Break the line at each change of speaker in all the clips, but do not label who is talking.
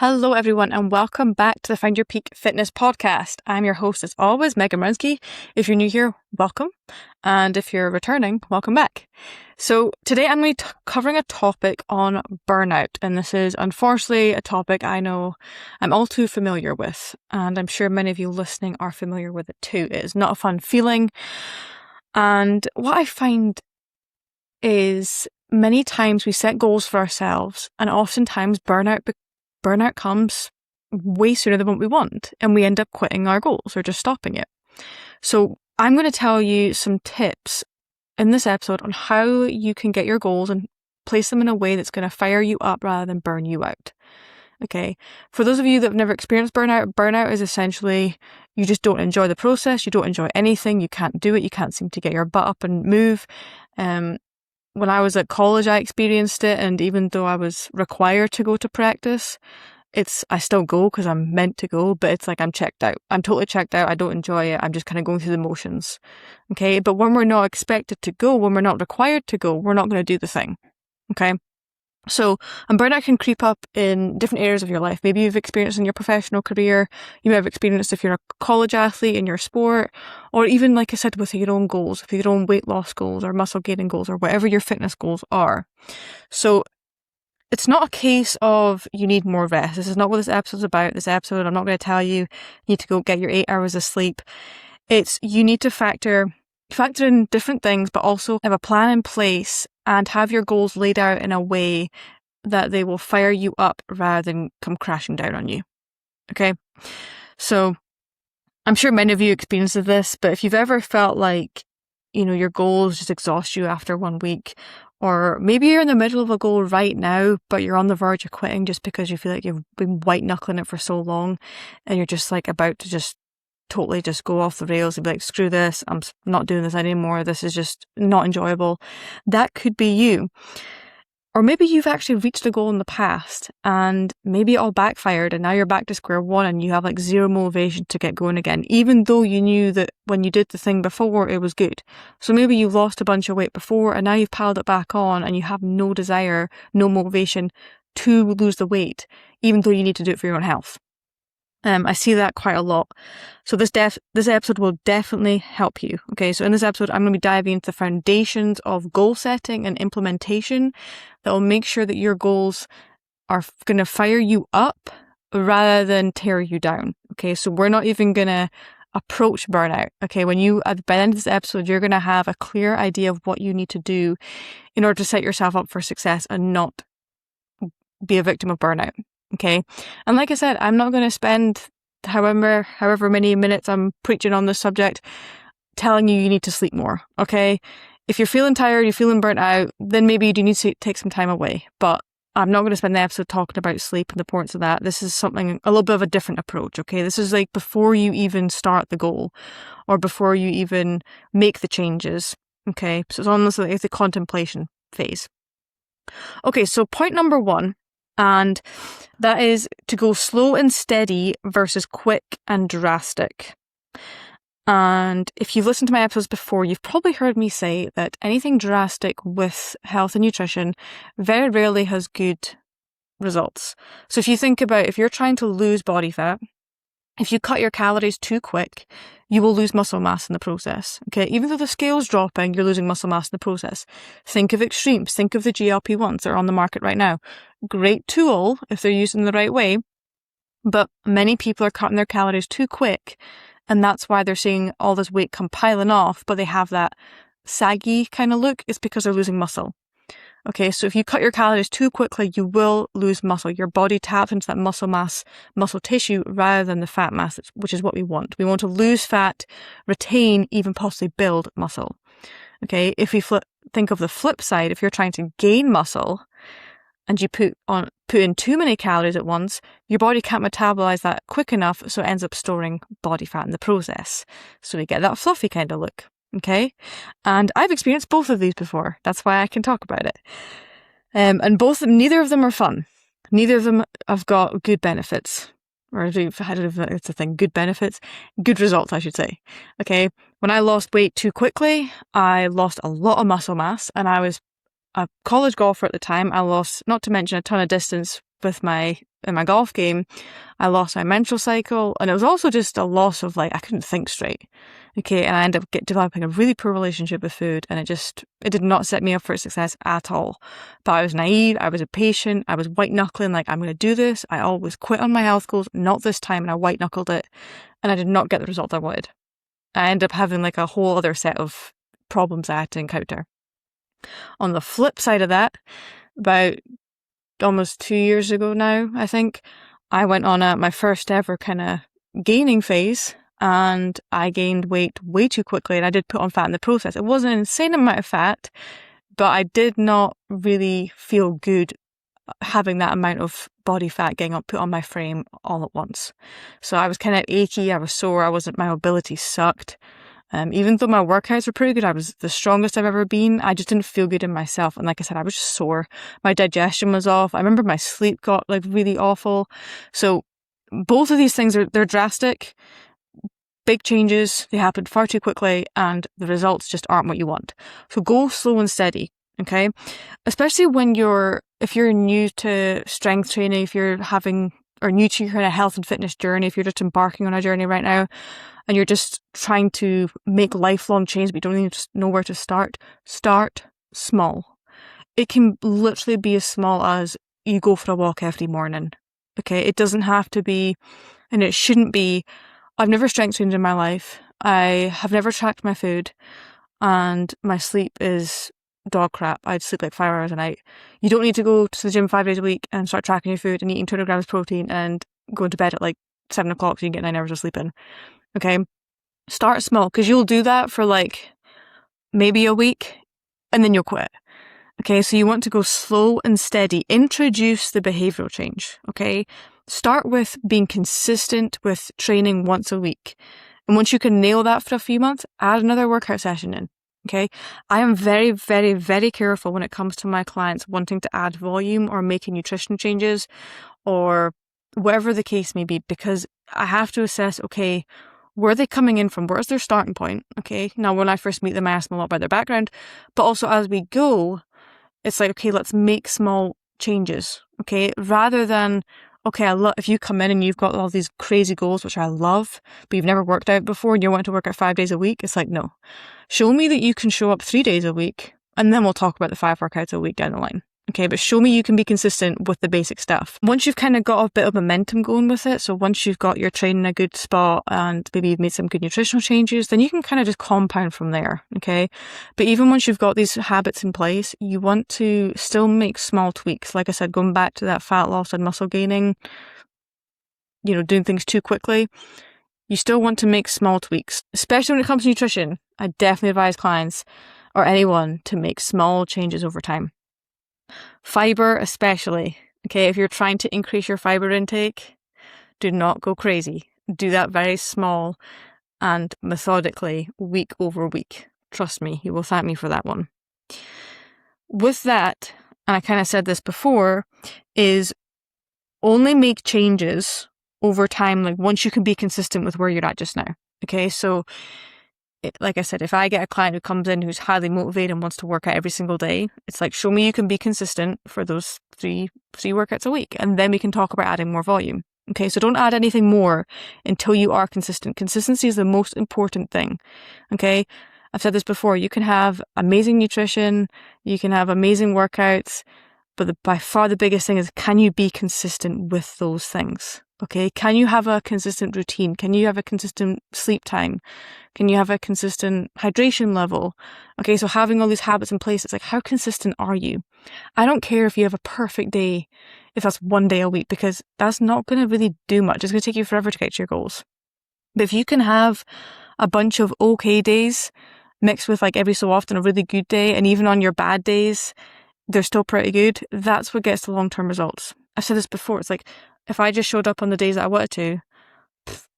Hello, everyone, and welcome back to the Find Your Peak Fitness podcast. I'm your host, as always, Megan Mrinsky. If you're new here, welcome. And if you're returning, welcome back. So today I'm going to be covering a topic on burnout. And this is, unfortunately, a topic I know I'm all too familiar with. And I'm sure many of you listening are familiar with it too. It is not a fun feeling. And what I find is many times we set goals for ourselves, and oftentimes burnout comes way sooner than what we want, and we end up quitting our goals or just stopping it. So I'm going to tell you some tips in this episode on how you can get your goals and place them in a way that's going to fire you up rather than burn you out. Okay. For those of you that have never experienced burnout is essentially you just don't enjoy the process. You don't enjoy anything. You can't do it. You can't seem to get your butt up and move. When I was at college, I experienced it, and even though I was required to go to practice, I still go because I'm meant to go, but it's like I'm checked out. I'm totally checked out. I don't enjoy it. I'm just kind of going through the motions. Okay, but when we're not expected to go, when we're not required to go, we're not going to do the thing. Okay. So, and burnout can creep up in different areas of your life. Maybe you've experienced in your professional career. You may have experienced if you're a college athlete in your sport, or even, like I said, with your own goals, with your own weight loss goals or muscle gaining goals or whatever your fitness goals are. So it's not a case of you need more rest. This is not what this episode's about. This episode, I'm not going to tell you need to go get your 8 hours of sleep. It's you need to factor in different things, but also have a plan in place and have your goals laid out in a way that they will fire you up rather than come crashing down on you. Okay? So I'm sure many of you experience this, but if you've ever felt like, your goals just exhaust you after 1 week, or maybe you're in the middle of a goal right now, but you're on the verge of quitting just because you feel like you've been white-knuckling it for so long and you're just like about to just totally just go off the rails and be like, screw this, I'm not doing this anymore, this is just not enjoyable. That could be you. Or maybe you've actually reached a goal in the past and maybe it all backfired and now you're back to square one and you have like zero motivation to get going again, even though you knew that when you did the thing before it was good. So maybe you lost a bunch of weight before and now you've piled it back on and you have no desire, no motivation to lose the weight, even though you need to do it for your own health. I see that quite a lot. So this episode will definitely help you. Okay, so in this episode, I'm going to be diving into the foundations of goal setting and implementation that will make sure that your goals are going to fire you up rather than tear you down. Okay, so we're not even going to approach burnout. Okay, by the end of this episode, you're going to have a clear idea of what you need to do in order to set yourself up for success and not be a victim of burnout. Okay. And like I said, I'm not going to spend however many minutes I'm preaching on this subject telling you need to sleep more. Okay. If you're feeling tired, you're feeling burnt out, then maybe you do need to take some time away. But I'm not going to spend the episode talking about sleep and the importance of that. This is something, a little bit of a different approach. Okay. This is like before you even start the goal or before you even make the changes. Okay. So it's almost like the contemplation phase. Okay. So point number 1. And that is to go slow and steady versus quick and drastic. And if you've listened to my episodes before, you've probably heard me say that anything drastic with health and nutrition very rarely has good results. So if you think about if you're trying to lose body fat, if you cut your calories too quick, you will lose muscle mass in the process. Okay, even though the scale's dropping, you're losing muscle mass in the process. Think of extremes. Think of the GLP-1s that are on the market right now. Great tool if they're used in the right way, but many people are cutting their calories too quick, and that's why they're seeing all this weight come piling off, but they have that saggy kind of look. It's because they're losing muscle. Okay, so if you cut your calories too quickly, you will lose muscle. Your body taps into that muscle mass, muscle tissue, rather than the fat mass, which is what we want. We want to lose fat, retain, even possibly build muscle. Okay, if we think of the flip side, if you're trying to gain muscle and you put in too many calories at once, your body can't metabolize that quick enough, so it ends up storing body fat in the process. So we get that fluffy kind of look. Okay. And I've experienced both of these before. That's why I can talk about it. And neither of them are fun. Neither of them have got good benefits. Or I don't know if it's a thing. Good benefits. Good results, I should say. Okay. When I lost weight too quickly, I lost a lot of muscle mass, and I was a college golfer at the time. I lost, not to mention, a ton of distance with my in my golf game. I lost my menstrual cycle, and it was also just a loss of I couldn't think straight. Okay, and I ended up developing a really poor relationship with food, and it did not set me up for success at all. But I was naive, I was impatient, I was white-knuckling, I'm going to do this. I always quit on my health goals, not this time, and I white-knuckled it, and I did not get the result I wanted. I ended up having a whole other set of problems I had to encounter. On the flip side of that, about almost 2 years ago now, I think, I went on my first ever kind of gaining phase, and I gained weight way too quickly, and I did put on fat in the process. It wasn't an insane amount of fat, but I did not really feel good having that amount of body fat getting put on my frame all at once. So I was kind of achy, I was sore, my mobility sucked. Even though my workouts were pretty good, I was the strongest I've ever been, I just didn't feel good in myself. And like I said, I was just sore. My digestion was off. I remember my sleep got really awful. So both of these things they're drastic, big changes. They happened far too quickly, and the results just aren't what you want. So go slow and steady, okay? Especially if you're new to strength training, if you're new to your kind of health and fitness journey, if you're just embarking on a journey right now, and you're just trying to make lifelong change, but you don't even know where to start small. It can literally be as small as you go for a walk every morning. Okay, it doesn't have to be, and it shouldn't be, I've never strength trained in my life. I have never tracked my food, and my sleep is dog crap. I'd sleep 5 hours a night. You don't need to go to the gym 5 days a week and start tracking your food and eating 200 grams of protein and going to bed at 7 o'clock so you can get 9 hours of sleep in. Okay, start small, because you'll do that for maybe a week and then you'll quit. Okay, so you want to go slow and steady. Introduce the behavioral change. Okay, start with being consistent with training once a week. And once you can nail that for a few months, add another workout session in. Okay, I am very, very, very careful when it comes to my clients wanting to add volume or making nutrition changes or whatever the case may be, because I have to assess, okay, where are they coming in from? Where's their starting point? Okay, now when I first meet them, I ask them a lot about their background, but also as we go, it's okay, let's make small changes. Okay, rather than, okay, if you come in and you've got all these crazy goals, which I love, but you've never worked out before and you want to work out 5 days a week, it's no. Show me that you can show up 3 days a week, and then we'll talk about the 5 workouts a week down the line. Okay, but show me you can be consistent with the basic stuff. Once you've kind of got a bit of momentum going with it, so once you've got your training in a good spot and maybe you've made some good nutritional changes, then you can kind of just compound from there, okay? But even once you've got these habits in place, you want to still make small tweaks. Like I said, going back to that fat loss and muscle gaining, doing things too quickly, you still want to make small tweaks. Especially when it comes to nutrition, I definitely advise clients or anyone to make small changes over time. Fiber especially, okay, if you're trying to increase your fiber intake, do not go crazy. Do that very small and methodically, week over week. Trust me, you will thank me for that one. With that, and I kind of said this before, is only make changes over time, once you can be consistent with where you're at just now. Okay, so like I said, if I get a client who comes in who's highly motivated and wants to work out every single day, it's show me you can be consistent for those three workouts a week, and then we can talk about adding more volume. Okay, so don't add anything more until you are consistent. Consistency is the most important thing. Okay, I've said this before, you can have amazing nutrition, you can have amazing workouts, but by far the biggest thing is, can you be consistent with those things? Okay, can you have a consistent routine? Can you have a consistent sleep time? Can you have a consistent hydration level? Okay, so having all these habits in place, it's how consistent are you? I don't care if you have a perfect day, if that's 1 day a week, because that's not going to really do much. It's going to take you forever to get to your goals. But if you can have a bunch of okay days mixed with every so often a really good day, and even on your bad days, they're still pretty good, that's what gets the long-term results. I've said this before, it's if I just showed up on the days that I wanted to,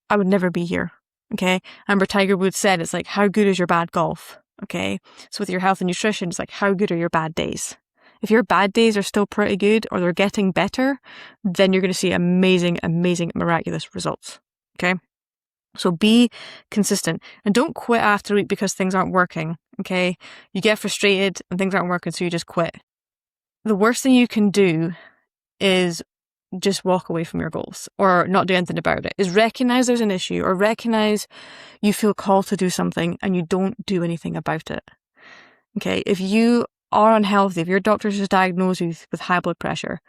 I would never be here. Okay. Remember Tiger Woods said, it's how good is your bad golf? Okay. So with your health and nutrition, it's how good are your bad days? If your bad days are still pretty good or they're getting better, then you're going to see amazing, amazing, miraculous results. Okay. So be consistent and don't quit after a week because things aren't working. Okay. You get frustrated and things aren't working, so you just quit. The worst thing you can do is just walk away from your goals or not do anything about it. Is recognize there's an issue, or recognize you feel called to do something and you don't do anything about it. Okay, if you are unhealthy, if your doctor just diagnosed you with high blood pressure,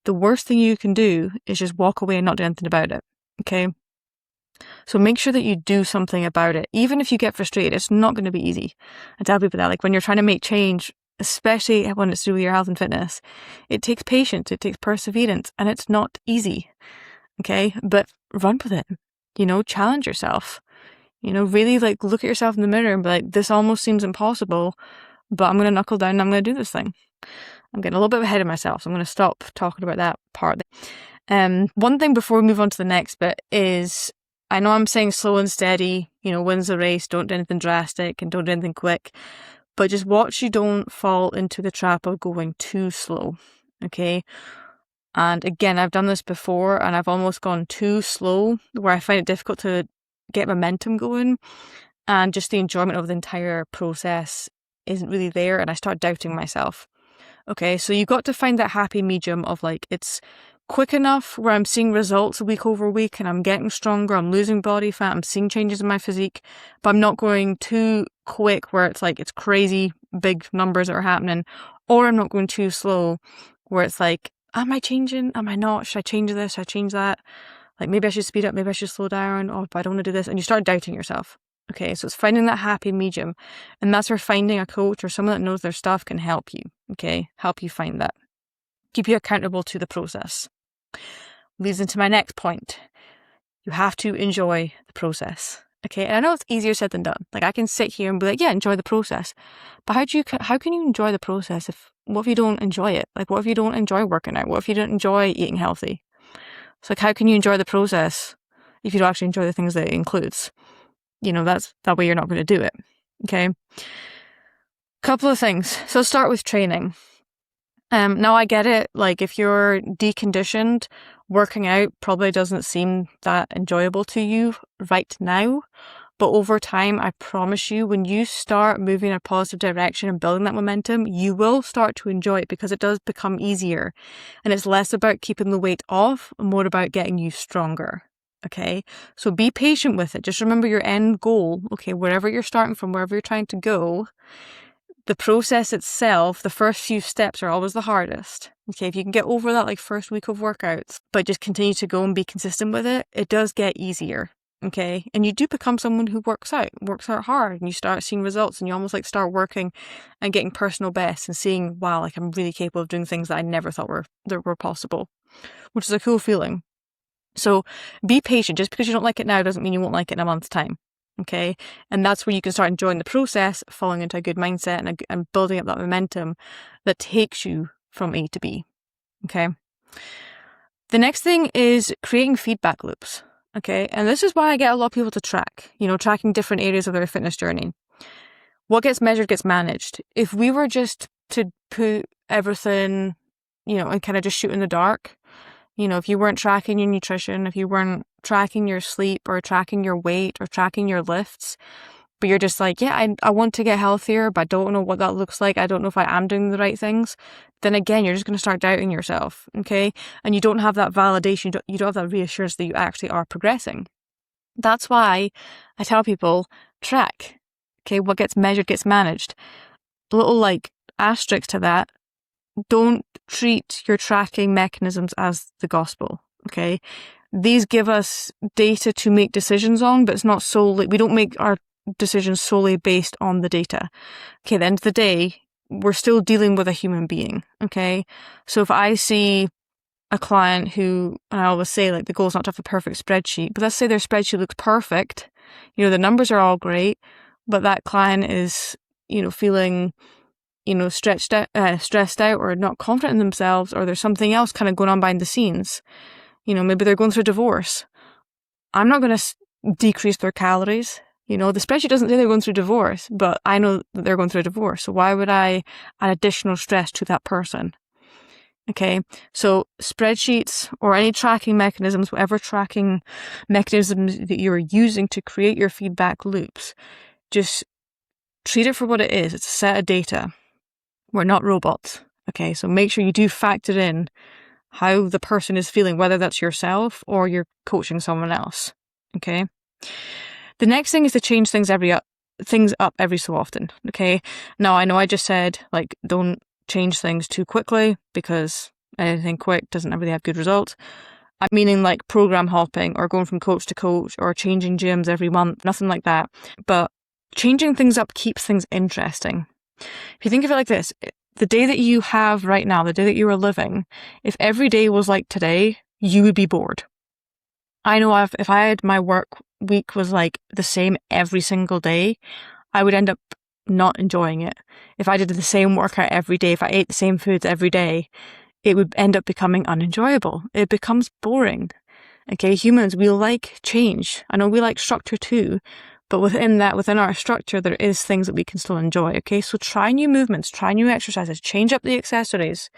the worst thing you can do is just walk away and not do anything about it. Okay, so make sure that you do something about it. Even if you get frustrated, it's not going to be easy. I tell people that, like, when you're trying to make change, especially when it's to do with your health and fitness, it takes patience, it takes perseverance, and it's not easy. Okay, but run with it. Challenge yourself. Really, like, look at yourself in the mirror and be like, this almost seems impossible, but I'm going to knuckle down and I'm going to do this thing. I'm getting a little bit ahead of myself, so I'm going to stop talking about that part. One thing before we move on to the next bit is, I know I'm saying slow and steady, wins the race, don't do anything drastic and don't do anything quick, but just watch you don't fall into the trap of going too slow, okay? And again, I've done this before and I've almost gone too slow, where I find it difficult to get momentum going, and just the enjoyment of the entire process isn't really there, and I start doubting myself. Okay, so you've got to find that happy medium of, like, it's quick enough where I'm seeing results week over week and I'm getting stronger, I'm losing body fat, I'm seeing changes in my physique, but I'm not going too quick where it's like it's crazy big numbers that are happening, or I'm not going too slow where it's like, am I changing? Am I not? Should I change this? Should I change that? Like, maybe I should speed up, maybe I should slow down, or if I don't want to do this, and you start doubting yourself. Okay, so it's finding that happy medium, and that's where finding a coach or someone that knows their stuff can help you. Okay, help you find that. Keep you accountable to the process. Leads into my next point. You have to enjoy the process. Okay, and I know it's easier said than done. Like, I can sit here and be like, yeah, enjoy the process. But how can you enjoy the process what if you don't enjoy it? Like, what if you don't enjoy working out? What if you don't enjoy eating healthy? It's like, how can you enjoy the process if you don't actually enjoy the things that it includes? That's that way you're not going to do it. Okay. Couple of things. So start with training. Now I get it. Like, if you're deconditioned, working out probably doesn't seem that enjoyable to you right now. But over time, I promise you, when you start moving in a positive direction and building that momentum, you will start to enjoy it, because it does become easier. And it's less about keeping the weight off and more about getting you stronger. Okay, so be patient with it. Just remember your end goal. Okay, wherever you're starting from, wherever you're trying to go, the process itself, the first few steps are always the hardest. Okay, if you can get over that, like, first week of workouts, but just continue to go and be consistent with it, it does get easier. Okay, and you do become someone who works out hard, and you start seeing results, and you almost like start working and getting personal bests and seeing, wow, like, I'm really capable of doing things that I never thought were possible, which is a cool feeling. So be patient. Just because you don't like it now doesn't mean you won't like it in a month's time. Okay. And that's where you can start enjoying the process, falling into a good mindset and building up that momentum that takes you from A to B. Okay. The next thing is creating feedback loops. Okay. And this is why I get a lot of people to track, tracking different areas of their fitness journey. What gets measured gets managed. If we were just to put everything, and kind of just shoot in the dark, if you weren't tracking your nutrition, if you weren't tracking your sleep or tracking your weight or tracking your lifts, but you're just like, yeah, I want to get healthier, but I don't know what that looks like. I don't know if I am doing the right things. Then again, you're just going to start doubting yourself. Okay. And you don't have that validation. You don't have that reassurance that you actually are progressing. That's why I tell people, track. Okay. What gets measured gets managed. A little like asterisk to that. Don't treat your tracking mechanisms as the gospel, okay? These give us data to make decisions on, but it's not solely, we don't make our decisions solely based on the data. Okay, at the end of the day, we're still dealing with a human being, okay? So if I see a client who, and I always say, like, the goal is not to have a perfect spreadsheet, but let's say their spreadsheet looks perfect, the numbers are all great, but that client is, feeling stressed out or not confident in themselves, or there's something else kind of going on behind the scenes. Maybe they're going through a divorce. I'm not going to decrease their calories. The spreadsheet doesn't say they're going through divorce, but I know that they're going through a divorce. So why would I add additional stress to that person? Okay. So spreadsheets or any tracking mechanisms, whatever tracking mechanisms that you're using to create your feedback loops, just treat it for what it is. It's a set of data. We're not robots. Okay, so make sure you do factor in how the person is feeling, whether that's yourself or you're coaching someone else. Okay. The next thing is to change things up every so often. Okay. Now, I know I just said, like, don't change things too quickly, because anything quick doesn't really have good results. I'm meaning like program hopping or going from coach to coach or changing gyms every month, nothing like that. But changing things up keeps things interesting. If you think of it like this, the day that you have right now, the day that you are living, if every day was like today, you would be bored. I know if I had my work week was like the same every single day, I would end up not enjoying it. If I did the same workout every day, if I ate the same foods every day, it would end up becoming unenjoyable. It becomes boring. Okay, humans, we like change. I know we like structure too, but within our structure, there is things that we can still enjoy. Okay, so try new movements, try new exercises, change up the accessories.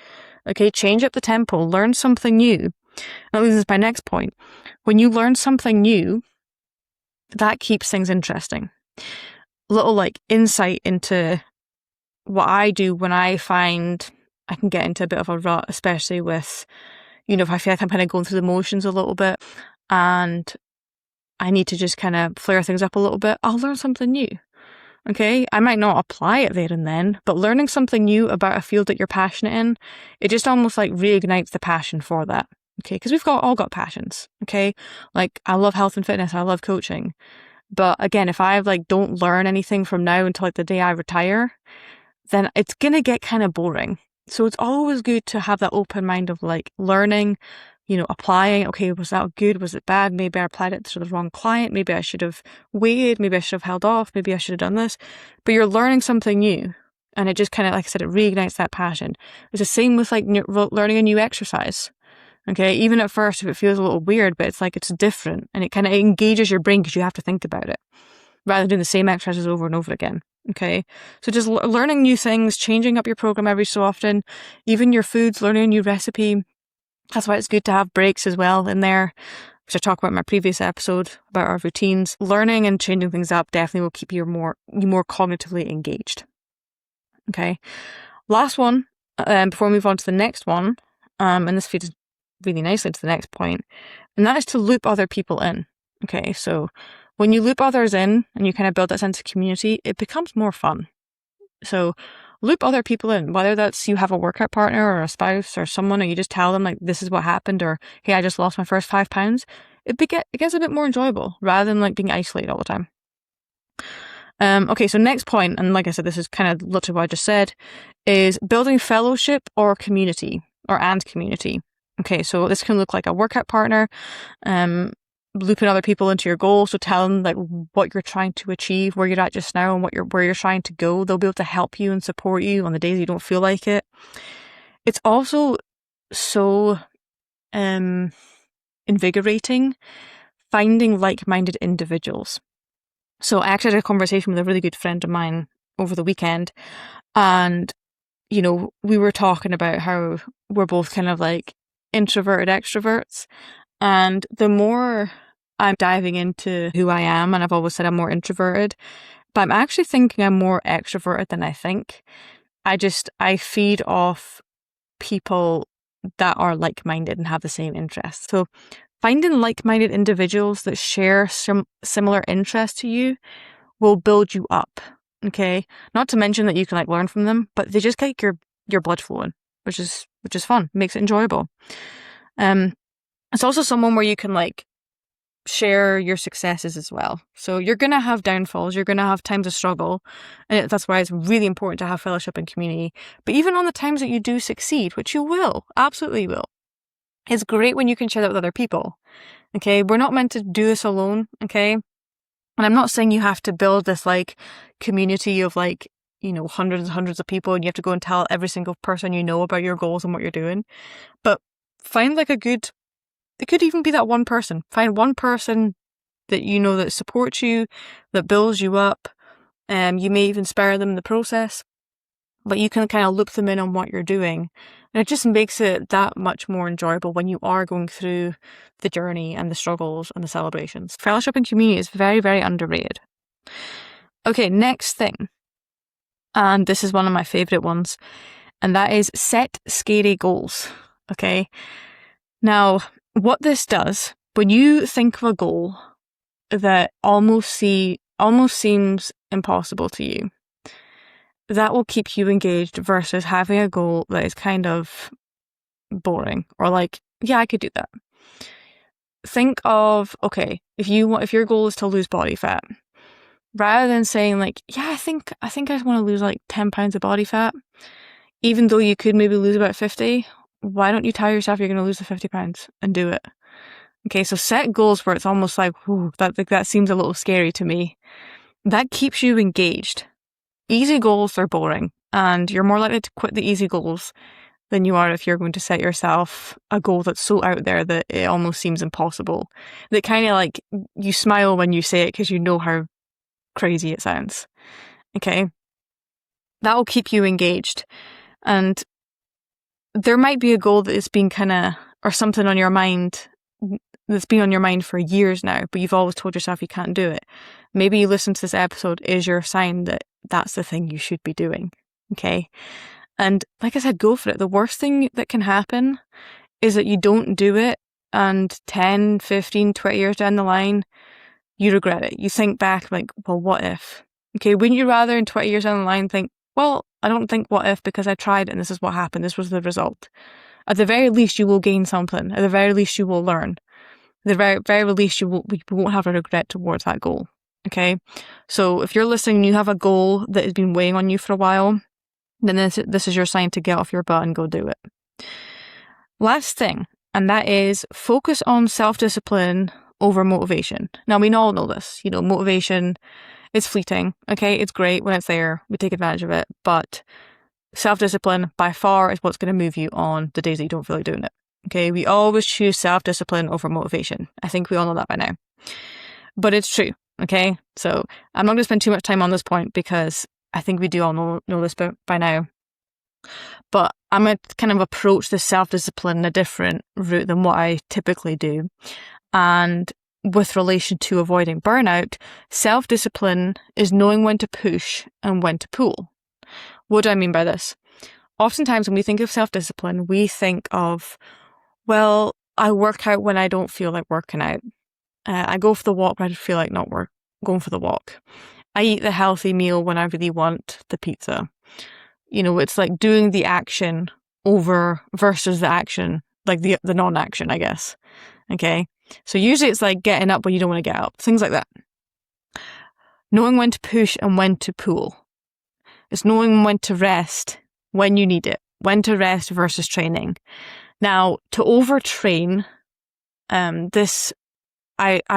Okay, change up the tempo, learn something new. That leads us to my next point. When you learn something new, that keeps things interesting. Little like insight into what I do when I find I can get into a bit of a rut, especially with, if I feel like I'm kind of going through the motions a little bit and I need to just kind of flare things up a little bit, I'll learn something new. Okay, I might not apply it there and then, but learning something new about a field that you're passionate in, it just almost like reignites the passion for that. Okay, because we've all got passions. Okay, like I love health and fitness, I love coaching, but again, if I like don't learn anything from now until like the day I retire, then it's gonna get kind of boring. So it's always good to have that open mind of like learning, applying. Okay, was that good? Was it bad? Maybe I applied it to the wrong client. Maybe I should have waited. Maybe I should have held off. Maybe I should have done this. But you're learning something new. And it just kind of, like I said, it reignites that passion. It's the same with like learning a new exercise. Okay, even at first, if it feels a little weird, but it's like it's different and it kind of engages your brain because you have to think about it rather than doing the same exercises over and over again. Okay, so just learning new things, changing up your program every so often, even your foods, learning a new recipe. That's why it's good to have breaks as well in there, which I talked about in my previous episode about our routines. Learning and changing things up definitely will keep you more cognitively engaged. Okay, last one, before we move on to the next one, and this feeds really nicely to the next point, and that is to loop other people in. Okay, so when you loop others in and you kind of build that sense of community, it becomes more fun. So loop other people in, whether that's you have a workout partner or a spouse or someone, or you just tell them like, this is what happened, or hey, I just lost my first 5 pounds. It gets a bit more enjoyable rather than like being isolated all the time. Okay, so next point, and like I said, this is kind of literally what I just said, is building fellowship or community and community. Okay, so this can look like a workout partner, looping other people into your goals. So tell them like what you're trying to achieve, where you're at just now, and where you're trying to go. They'll be able to help you and support you on the days you don't feel like it. It's also so invigorating finding like-minded individuals. So I actually had a conversation with a really good friend of mine over the weekend, and we were talking about how we're both kind of like introverted extroverts, and the more I'm diving into who I am, and I've always said I'm more introverted, but I'm actually thinking I'm more extroverted than I think. I feed off people that are like-minded and have the same interests. So finding like-minded individuals that share some similar interests to you will build you up. Okay, not to mention that you can like learn from them, but they just get your blood flowing, which is fun, makes it enjoyable. It's also someone where you can like share your successes as well. So you're going to have downfalls, you're going to have times of struggle, and that's why it's really important to have fellowship and community. But even on the times that you do succeed, which you will, absolutely will, it's great when you can share that with other people. Okay, we're not meant to do this alone. Okay, and I'm not saying you have to build this like community of like, hundreds and hundreds of people and you have to go and tell every single person you know about your goals and what you're doing. But find like it could even be that one person. Find one person that that supports you, that builds you up, and you may even inspire them in the process, but you can kind of loop them in on what you're doing. And it just makes it that much more enjoyable when you are going through the journey and the struggles and the celebrations. Fellowship and community is very, very underrated. Okay, next thing. And this is one of my favorite ones. And that is set scary goals. Okay. Now, what this does, when you think of a goal that almost seems impossible to you, that will keep you engaged versus having a goal that is kind of boring or like, yeah, I could do that. Think of, okay, if your goal is to lose body fat, rather than saying like, yeah, I think I just want to lose like 10 pounds of body fat, even though you could maybe lose about 50, why don't you tell yourself you're going to lose the 50 pounds and do it? Okay, so set goals where it's almost like, that seems a little scary to me. That keeps you engaged. Easy goals are boring, and you're more likely to quit the easy goals than you are if you're going to set yourself a goal that's so out there that it almost seems impossible. That kind of like, you smile when you say it because you know how crazy it sounds. Okay? That will keep you engaged. And there might be a goal that has been or something on your mind that's been on your mind for years now, but you've always told yourself you can't do it. Maybe you listen to this episode is your sign that that's the thing you should be doing. Okay? And like I said, go for it. The worst thing that can happen is that you don't do it, and 10, 15, 20 years down the line, you regret it. You think back like, well, what if? Okay, wouldn't you rather in 20 years down the line think, well, I don't think what if because I tried it and this is what happened. This was the result. At the very least, you will gain something. At the very least, you will learn. At the very least, you won't have a regret towards that goal. Okay, so if you're listening and you have a goal that has been weighing on you for a while, then this is your sign to get off your butt and go do it. Last thing, and that is focus on self-discipline over motivation. Now, we all know this. Motivation is fleeting. Okay, it's great when it's there. We take advantage of it. But self-discipline by far is what's going to move you on the days that you don't feel like doing it. Okay, we always choose self-discipline over motivation. I think we all know that by now. But it's true. Okay, so I'm not going to spend too much time on this point because I think we do all know this by now. But I'm going to kind of approach the self-discipline in a different route than what I typically do. And with relation to avoiding burnout, self-discipline is knowing when to push and when to pull. What do I mean by this? Oftentimes when we think of self-discipline, we think of, well, I work out when I don't feel like working out. I go for the walk when I feel like not going for the walk. I eat the healthy meal when I really want the pizza. It's like doing the action over versus the action, like the non-action, I guess. Okay. So usually it's like getting up when you don't want to get up, things like that. Knowing when to push and when to pull. It's knowing when to rest when you need it, when to rest versus training. Now, to overtrain, I'm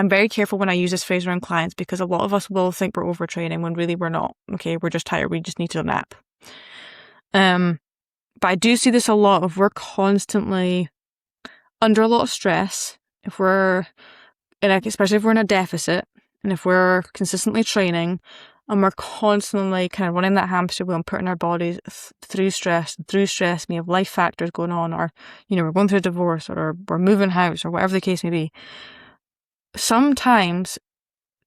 very careful when I use this phrase around clients because a lot of us will think we're overtraining when really we're not. Okay, we're just tired. We just need to nap. But I do see this a lot of we're constantly under a lot of stress. Especially if we're in a deficit and if we're consistently training and we're constantly kind of running that hamster wheel and putting our bodies through stress, we have life factors going on, or, we're going through a divorce or we're moving house or whatever the case may be. Sometimes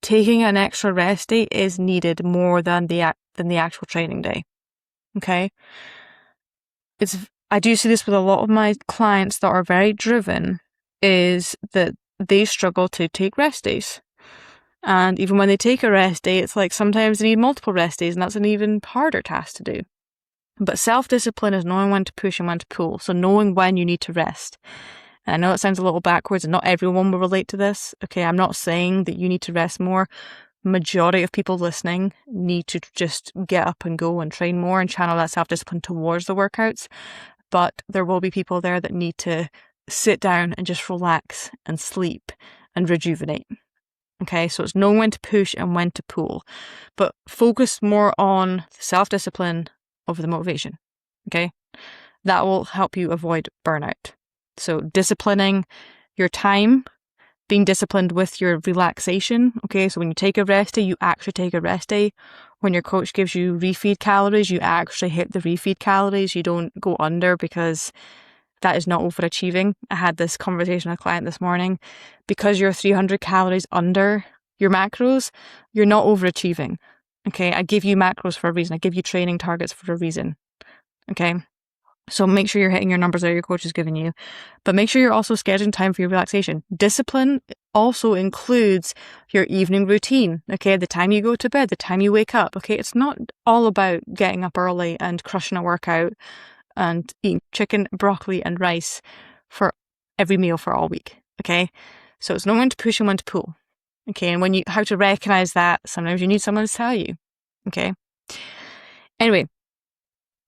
taking an extra rest day is needed more than the actual training day. Okay? I do see this with a lot of my clients that are very driven, is that they struggle to take rest days. And even when they take a rest day, it's like sometimes they need multiple rest days, and that's an even harder task to do. But self-discipline is knowing when to push and when to pull. So knowing when you need to rest. And I know it sounds a little backwards and not everyone will relate to this. Okay, I'm not saying that you need to rest more. Majority of people listening need to just get up and go and train more and channel that self-discipline towards the workouts. But there will be people there that need to sit down and just relax and sleep and rejuvenate. Okay, so it's knowing when to push and when to pull, but focus more on self-discipline over the motivation. Okay, that will help you avoid burnout. So disciplining your time, being disciplined with your relaxation. Okay, so when you take a rest day, you actually take a rest day. When your coach gives you refeed calories, you actually hit the refeed calories. You don't go under, because that is not overachieving. I had this conversation with a client this morning. Because you're 300 calories under your macros, you're not overachieving. Okay, I give you macros for a reason. I give you training targets for a reason. Okay, So make sure you're hitting your numbers that your coach is giving you, but make sure you're also scheduling time for your relaxation. Discipline also includes your evening routine, okay? The time you go to bed, the time you wake up, okay? It's not all about getting up early and crushing a workout and eating chicken, broccoli, and rice for every meal for all week, okay? So it's know when to push and when to pull, okay? And how to recognize that, sometimes you need someone to tell you, okay? Anyway,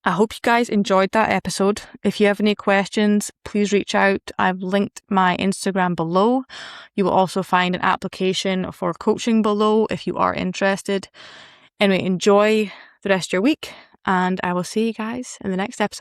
I hope you guys enjoyed that episode. If you have any questions, please reach out. I've linked my Instagram below. You will also find an application for coaching below if you are interested. Anyway, enjoy the rest of your week, and I will see you guys in the next episode.